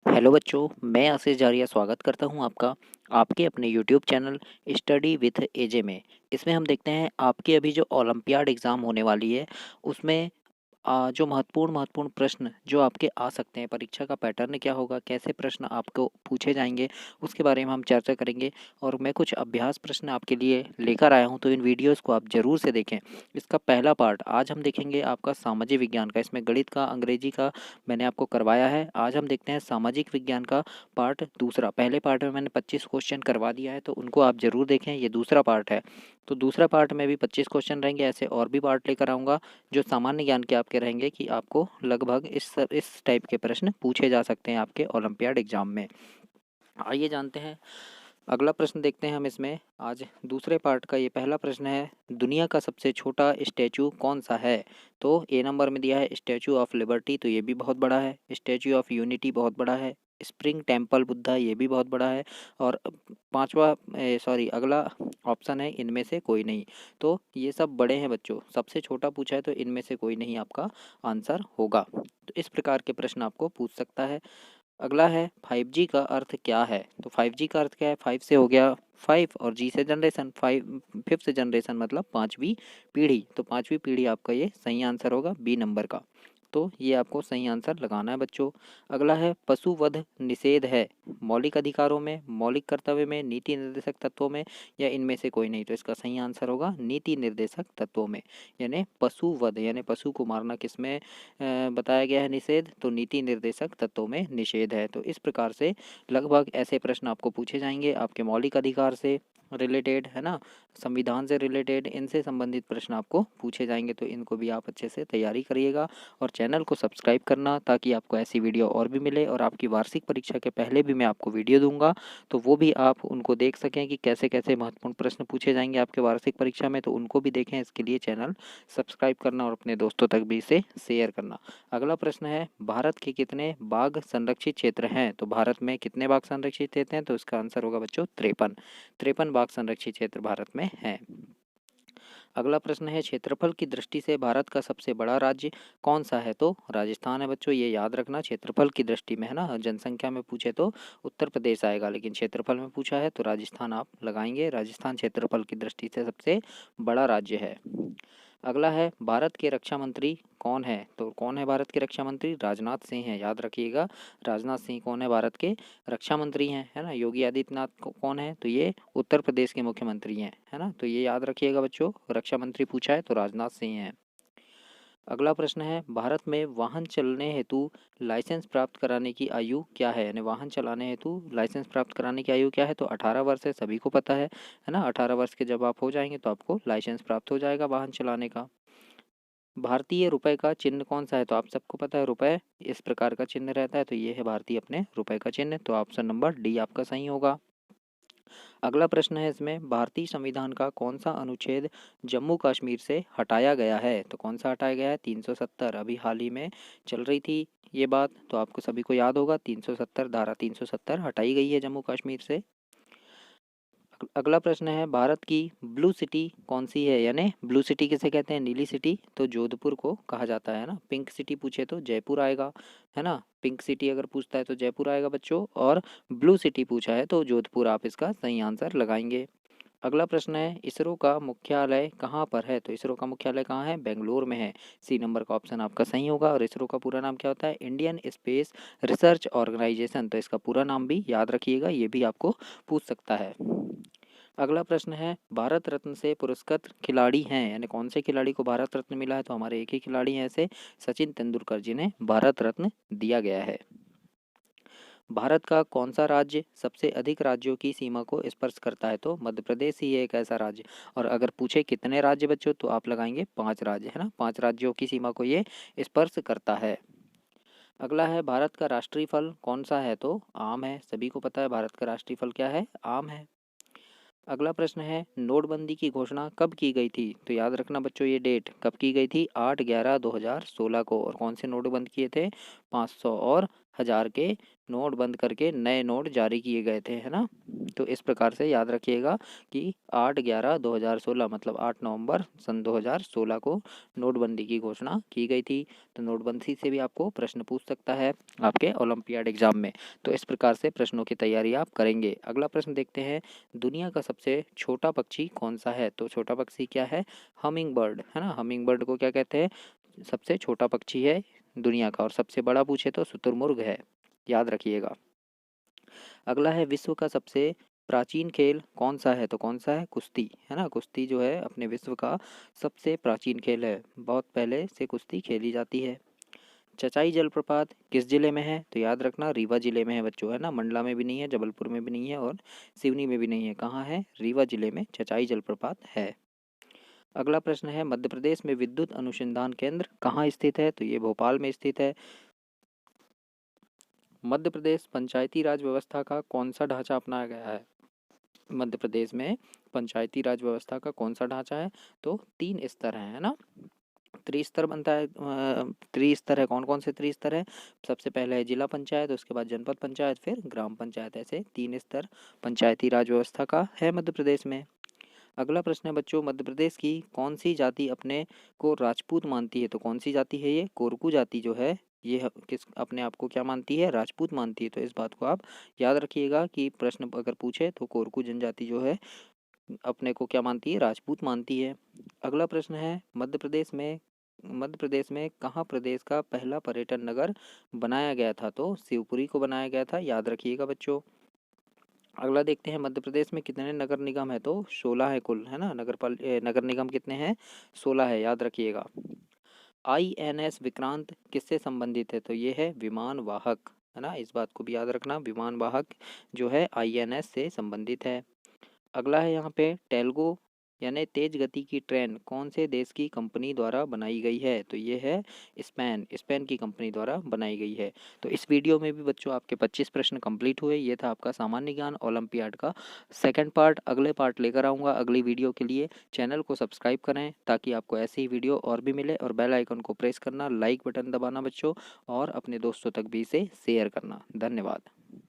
Hello बच्चों, मैं आशीष जारिया स्वागत करता हूं आपका आपके अपने यूट्यूब चैनल स्टडी विथ एजे में। इसमें हम देखते हैं आपकी अभी जो ओलंपियाड एग्ज़ाम होने वाली है उसमें जो महत्वपूर्ण महत्वपूर्ण प्रश्न जो आपके आ सकते हैं, परीक्षा का पैटर्न क्या होगा, कैसे प्रश्न आपको पूछे जाएंगे, उसके बारे में हम चर्चा करेंगे। और मैं कुछ अभ्यास प्रश्न आपके लिए लेकर आया हूं, तो इन वीडियोस को आप ज़रूर से देखें। इसका पहला पार्ट आज हम देखेंगे आपका सामाजिक विज्ञान का। इसमें गणित का, अंग्रेजी का मैंने आपको करवाया है। आज हम देखते हैं सामाजिक विज्ञान का पार्ट दूसरा। पहले पार्ट में मैंने 25 क्वेश्चन करवा दिया है, तो उनको आप ज़रूर देखें। ये दूसरा पार्ट है, तो दूसरा पार्ट में भी 25 क्वेश्चन रहेंगे। ऐसे और भी पार्ट लेकर आऊँगा जो सामान्य ज्ञान के आपके रहेंगे, कि आपको लगभग इस टाइप के प्रश्न पूछे जा सकते हैं आपके ओलंपियाड एग्जाम में। आइए जानते हैं। अगला प्रश्न देखते हैं हम इसमें आज दूसरे पार्ट का। ये पहला प्रश्न है, दुनिया का सबसे छोटा स्टैचू कौन सा है? तो ए नंबर में दिया है स्टैचू ऑफ लिबर्टी, तो ये भी बहुत बड़ा है। स्टैचू ऑफ यूनिटी बहुत बड़ा है। स्प्रिंग टेम्पल बुद्धा, ये भी बहुत बड़ा है। और पांचवा सॉरी अगला ऑप्शन है इनमें से कोई नहीं। तो ये सब बड़े हैं बच्चों, सबसे छोटा पूछा है तो इनमें से कोई नहीं आपका आंसर होगा। तो इस प्रकार के प्रश्न आपको पूछ सकता है। अगला है 5G का अर्थ क्या है? तो 5G का अर्थ क्या है? 5 से हो गया 5 और जी से जनरेशन, 5th जनरेशन मतलब पाँचवीं पीढ़ी। तो पाँचवीं पीढ़ी आपका ये सही आंसर होगा बी नंबर का। तो ये आपको सही आंसर लगाना है बच्चों। अगला है पशु वध निषेध है मौलिक अधिकारों में, मौलिक कर्तव्य में, नीति निर्देशक तत्वों में, या इनमें से कोई नहीं। तो इसका सही आंसर होगा नीति निर्देशक तत्वों में। यानी पशु वध यानी पशु को मारना किसमें बताया गया है निषेध? तो नीति निर्देशक तत्वों में निषेध है। तो इस प्रकार से लगभग ऐसे प्रश्न आपको पूछे जाएंगे आपके मौलिक अधिकार से रिलेटेड, है ना, संविधान से रिलेटेड, इनसे संबंधित प्रश्न आपको पूछे जाएंगे। तो इनको भी आप अच्छे से तैयारी करिएगा और चैनल को सब्सक्राइब करना, ताकि आपको ऐसी वीडियो और भी मिले। और आपकी वार्षिक परीक्षा के पहले भी मैं आपको वीडियो दूंगा, तो वो भी आप उनको देख सकें कि कैसे कैसे महत्वपूर्ण प्रश्न पूछे जाएंगे आपके वार्षिक परीक्षा में। तो उनको भी देखें, इसके लिए चैनल सब्सक्राइब करना और अपने दोस्तों तक भी इसे शेयर करना। अगला प्रश्न है, भारत के कितने बाघ संरक्षित क्षेत्र हैं? तो भारत में कितने बाघ संरक्षित क्षेत्र हैं? तो इसका आंसर होगा बच्चों 53। 53 बाघ संरक्षित क्षेत्र भारत में हैं। अगला प्रश्न है, क्षेत्रफल की दृष्टि से भारत का सबसे बड़ा राज्य कौन सा है? तो राजस्थान है बच्चों, ये याद रखना। क्षेत्रफल की दृष्टि में, है ना, जनसंख्या में पूछे तो उत्तर प्रदेश आएगा, लेकिन क्षेत्रफल में पूछा है तो राजस्थान आप लगाएंगे। राजस्थान क्षेत्रफल की दृष्टि से सबसे बड़ा राज्य है। अगला है, भारत के रक्षा मंत्री कौन है? तो कौन है भारत के रक्षा मंत्री? राजनाथ सिंह हैं, याद रखिएगा। राजनाथ सिंह कौन है? भारत के रक्षा मंत्री हैं, है ना। योगी आदित्यनाथ कौन है? तो ये उत्तर प्रदेश के मुख्यमंत्री हैं, है ना। तो ये याद रखिएगा बच्चों, रक्षा मंत्री पूछा है तो राजनाथ सिंह हैं। अगला प्रश्न है, भारत में वाहन चलने हेतु लाइसेंस प्राप्त कराने की आयु क्या है? यानी वाहन चलाने हेतु लाइसेंस प्राप्त कराने की आयु क्या है? तो 18 वर्ष है, सभी को पता है ना। 18 वर्ष के जब आप हो जाएंगे तो आपको लाइसेंस प्राप्त हो जाएगा वाहन चलाने का। भारतीय रुपए का चिन्ह कौन सा है? तो आप सबको पता है रुपए इस प्रकार का चिन्ह रहता है, तो ये है भारतीय अपने रुपए का चिन्ह। तो ऑप्शन नंबर डी आपका सही होगा। अगला प्रश्न है इसमें, भारतीय संविधान का कौन सा अनुच्छेद जम्मू कश्मीर से हटाया गया है? तो कौन सा हटाया गया है? 370। अभी हाल ही में चल रही थी ये बात, तो आपको सभी को याद होगा 370, धारा 370 हटाई गई है जम्मू कश्मीर से। अगला प्रश्न है, भारत की ब्लू सिटी कौन सी है? यानी ब्लू सिटी किसे कहते हैं? नीली सिटी तो जोधपुर को कहा जाता है ना। पिंक सिटी पूछे तो जयपुर आएगा, है ना। पिंक सिटी अगर पूछता है तो जयपुर आएगा बच्चों, और ब्लू सिटी पूछा है तो जोधपुर आप इसका सही आंसर लगाएंगे। अगला प्रश्न है, इसरो का मुख्यालय कहाँ पर है? तो इसरो का मुख्यालय कहाँ है? बेंगलोर में है। सी नंबर का ऑप्शन आपका सही होगा। और इसरो का पूरा नाम क्या होता है? Indian Space Research Organisation. तो इसका पूरा नाम भी याद रखिएगा, ये भी आपको पूछ सकता है। अगला प्रश्न है, भारत रत्न से पुरस्कृत खिलाड़ी हैं, यानी कौन से खिलाड़ी को भारत रत्न मिला है? तो हमारे एक ही खिलाड़ी हैं ऐसे, सचिन तेंदुलकर, जिन्हें भारत रत्न दिया गया है। भारत का कौन सा राज्य सबसे अधिक राज्यों की सीमा को स्पर्श करता है? तो मध्य प्रदेश ही एक ऐसा राज्य। और अगर पूछे कितने राज्य बच्चों, तो आप लगाएंगे 5 राज्य, है ना। 5 राज्यों की सीमा को ये स्पर्श करता है। अगला है, भारत का राष्ट्रीय फल कौन सा है? तो आम है, सभी को पता है भारत का राष्ट्रीय फल क्या है? आम है। अगला प्रश्न है, नोटबंदी की घोषणा कब की गई थी? तो याद रखना बच्चों, ये डेट कब की गई थी? 8/11/2016 को। और कौन से नोट बंद किए थे? 500 और 1000 के नोट बंद करके नए नोट जारी किए गए थे, है ना। तो इस प्रकार से याद रखिएगा कि 8/11/2016 मतलब 8 नवंबर सन 2016 को नोटबंदी की घोषणा की गई थी। तो नोटबंदी से भी आपको प्रश्न पूछ सकता है आपके ओलंपियाड एग्जाम में। तो इस प्रकार से प्रश्नों की तैयारी आप करेंगे। अगला प्रश्न देखते हैं, दुनिया का सबसे छोटा पक्षी कौन सा है। तो छोटा पक्षी क्या है, हमिंग बर्ड, है ना। हमिंग बर्ड को क्या कहते हैं, सबसे छोटा पक्षी है दुनिया का। और सबसे बड़ा पूछे तो शुतुरमुर्ग है, याद रखिएगा। अगला है, विश्व का सबसे प्राचीन खेल कौन सा है। तो कौन सा है, कुश्ती, है ना। कुश्ती जो है अपने विश्व का सबसे प्राचीन खेल है, बहुत पहले से कुश्ती खेली जाती है। चचाई जलप्रपात किस जिले में है। तो याद रखना रीवा जिले में है बच्चों, है ना। मंडला में भी नहीं है, जबलपुर में भी नहीं है और सिवनी में भी नहीं है। कहाँ है, रीवा जिले में चचाई जलप्रपात है। अगला प्रश्न है, मध्य प्रदेश में विद्युत अनुसंधान केंद्र कहाँ स्थित है। तो ये भोपाल में स्थित है। मध्य प्रदेश पंचायती राज व्यवस्था का कौन सा ढांचा अपनाया गया है। मध्य प्रदेश में पंचायती राज व्यवस्था का कौन सा ढांचा है। तो 3 स्तर है ना। त्रिस्तर बनता है, त्रिस्तर है। कौन कौन से त्रिस्तर है, सबसे पहले है जिला पंचायत, उसके बाद जनपद पंचायत, फिर ग्राम पंचायत। ऐसे 3 स्तर पंचायती राज व्यवस्था का है मध्य प्रदेश में। अगला प्रश्न है बच्चों, मध्य प्रदेश की कौन सी जाति अपने को राजपूत मानती है। तो कौन सी जाति है ये, कोरकू जाति जो है ये किस अपने आप को क्या मानती है, राजपूत मानती है। तो इस बात को आप याद रखिएगा कि प्रश्न अगर पूछे तो कोरकू जनजाति जो है अपने को क्या मानती है, राजपूत मानती है। अगला प्रश्न है, मध्य प्रदेश में कहाँ प्रदेश का पहला पर्यटन नगर बनाया गया था। तो शिवपुरी को बनाया गया था, याद रखिएगा बच्चों। अगला देखते हैं, मध्य प्रदेश में कितने नगर निगम है। तो 16 है कुल, है ना। नगर निगम कितने हैं, 16 है, याद रखिएगा। INS विक्रांत किससे संबंधित है। तो ये है विमान वाहक, है ना। इस बात को भी याद रखना, विमान वाहक जो है INS से संबंधित है। अगला है यहाँ पे, टेल्गो यानी तेज गति की ट्रेन कौन से देश की कंपनी द्वारा बनाई गई है। तो ये है स्पेन की कंपनी द्वारा बनाई गई है। तो इस वीडियो में भी बच्चों आपके 25 प्रश्न कंप्लीट हुए। ये था आपका सामान्य ज्ञान ओलंपियाड का सेकंड पार्ट। अगले पार्ट लेकर आऊँगा अगली वीडियो के लिए। चैनल को सब्सक्राइब करें ताकि आपको ऐसी ही वीडियो और भी मिले, और बेल आइकन को प्रेस करना, लाइक बटन दबाना बच्चों, और अपने दोस्तों तक भी इसे शेयर करना। धन्यवाद।